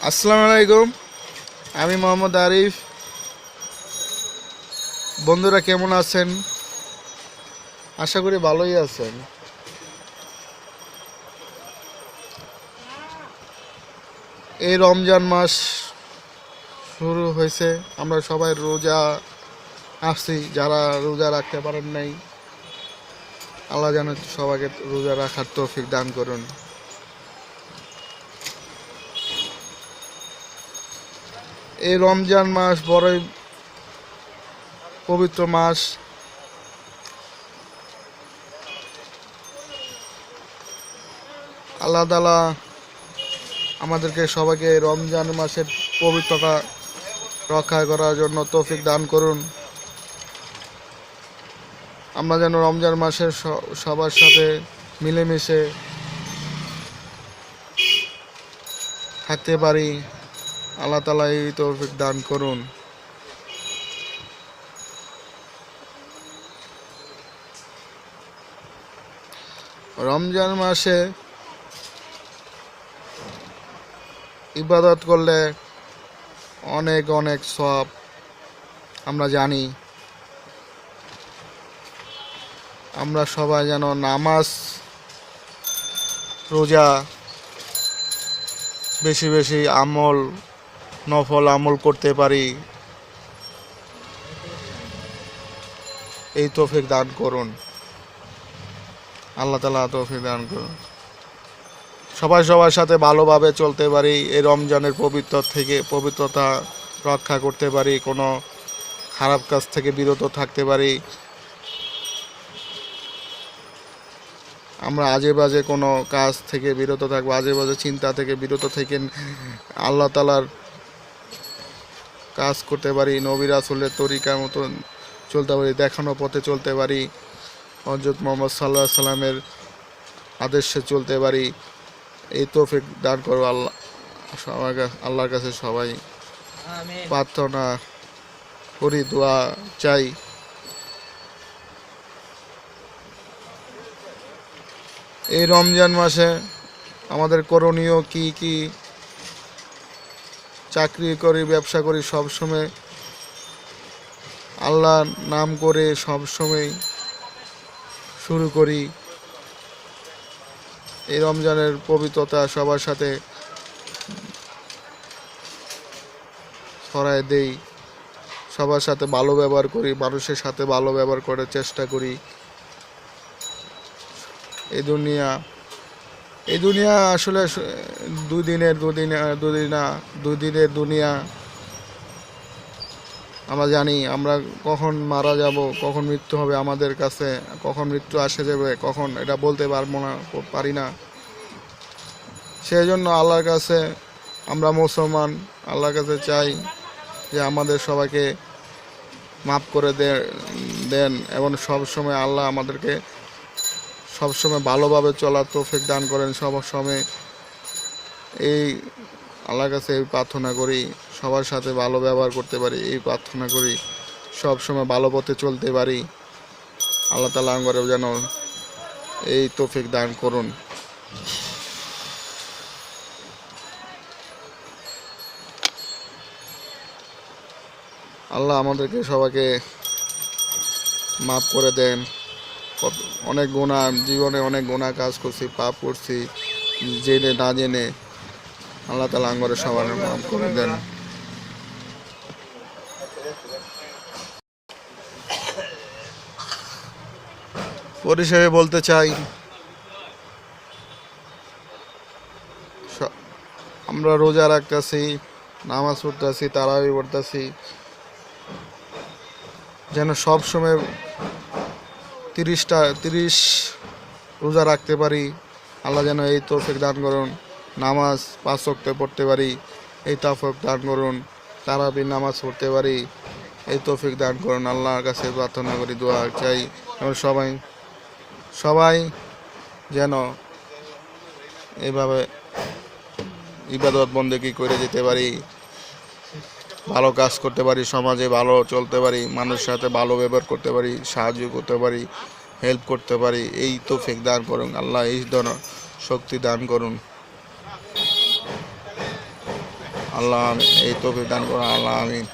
আসসালামু আলাইকুম। আমি মোহাম্মদ আরিফ। বন্ধুরা কেমন আছেন? আশা করি ভালোই আছেন। এই রমজান মাস শুরু হয়েছে, আমরা সবাই রোজা আসছি। যারা রোজা রাখতে পারেন নাই, আল্লাহ যেন সবাইকে রোজা রাখার তৌফিক দান করুন। এই রমজান মাস বড়ই পবিত্র মাস। আল্লাহ তাআলা আমাদেরকে সবাইকে রমজান মাসের পবিত্রতা রক্ষা করার জন্য তৌফিক দান করুন। আমরা যেন রমজান মাসের সবার সাথে মিলেমিশে থাকতে পারি। আল্লাহ তাআলা এই তৌফিক দান করুন। রমজান মাসে ইবাদত করলে অনেক অনেক সওয়াব আমরা জানি। আমরা সবাই যেন নামাজ রোজা বেশি বেশি নফল আমল করতে পারি। এই তৌফিক দান করুন। আল্লাহ তাআলা তৌফিক দান করুন। সবাই সবার সাথে ভালোভাবে চলতে পারি। এই রমজানের পবিত্রতা রক্ষা করতে পারি। কোনো খারাপ কাজ থেকে বিরত থাকতে পারি। আমরা আজে বাজে কোনো কাজ থেকে বিরত থাকবো, আজে বাজে চিন্তা থেকে বিরত থেকে আল্লাহ তাআলার কাজ করতে পারি। নবী রাসূলের তরিকার মতন চলতে পারি, দেখানো পথে চলতে পারি। হযরত মুহাম্মদ সাল্লাল্লাহু আলাইহি সাল্লামের আদেশে চলতে পারি। এই তৌফিক দান করো আল্লাহ। আল্লাহর কাছে সবাই প্রার্থনা করি, দোয়া চাই। এই রমজান মাসে আমাদের করণীয় কি কি? চাকরি করি, ব্যবসা করি, সবসময় আল্লাহর নাম করে সবসময় শুরু করি। এই রমজানের পবিত্রতা সবার সাথে ছড়ায় দেই। সবার সাথে ভালো ব্যবহার করি, মানুষের সাথে ভালো ব্যবহার করার চেষ্টা করি। এই দুনিয়া আসলে দুদিনের দুনিয়া। আমরা জানি আমরা কখন মারা যাব, কখন মৃত্যু হবে আমাদের কাছে, কখন মৃত্যু আসে যাবে, কখন এটা বলতে পারি না। সেই জন্য আল্লাহর কাছে আমরা মুসলমান, আল্লাহর কাছে চাই যে আমাদের সবাইকে মাফ করে দেন এবং সবসময় আল্লাহ আমাদেরকে সবসময় ভালোভাবে চলার তৌফিক দান করেন। সবসময় এই আল্লাহর কাছে এই প্রার্থনা করি, সবার সাথে ভালো ব্যবহার করতে পারি। এই প্রার্থনা করি, সবসময় ভালো পথে চলতে পারি। আল্লাহ তাআলা আমাদের যেন এই তৌফিক দান করুন। আল্লাহ আমাদেরকে সবাইকে মাফ করে দেন। অনেক গুনাহ, জীবনে অনেক গুনাহ কাজ করছি, পাপ করছি জেনে না জেনে। আল্লাহ তাআলা আমাদের সবার মাফ করে দেন। পরিশেষে বলতে চাই, আমরা রোজা রাখতেছি, নামাজ পড়তেছি, তারাবি পড়তেছি, যেন সব সময় 30 রোজা রাখতে পারি। আল্লাহ যেন এই তৌফিক দান করুন। নামাজ 5 ওয়াক্ত পড়তে পারি, এই তৌফিক দান করুন। তারাবি নামাজ পড়তে পারি, এই তৌফিক দান করুন। আল্লাহর কাছে প্রার্থনা করি, দোয়া চাই এবং সবাই যেন এইভাবে ইবাদত বন্দেগী করে যেতে পারি, ভালো কাজ করতে পারি, সমাজে ভালো চলতে পারি, মানুষের সাথে ভালো ব্যবহার করতে পারি, সাহায্য করতে পারি, হেল্প করতে পারি। এই তৌফিক দান করুন আল্লাহ, এই ধরনের শক্তি দান করুন। আল্লাহ এই তৌফিক দান করুন, আল্লাহ আমিন।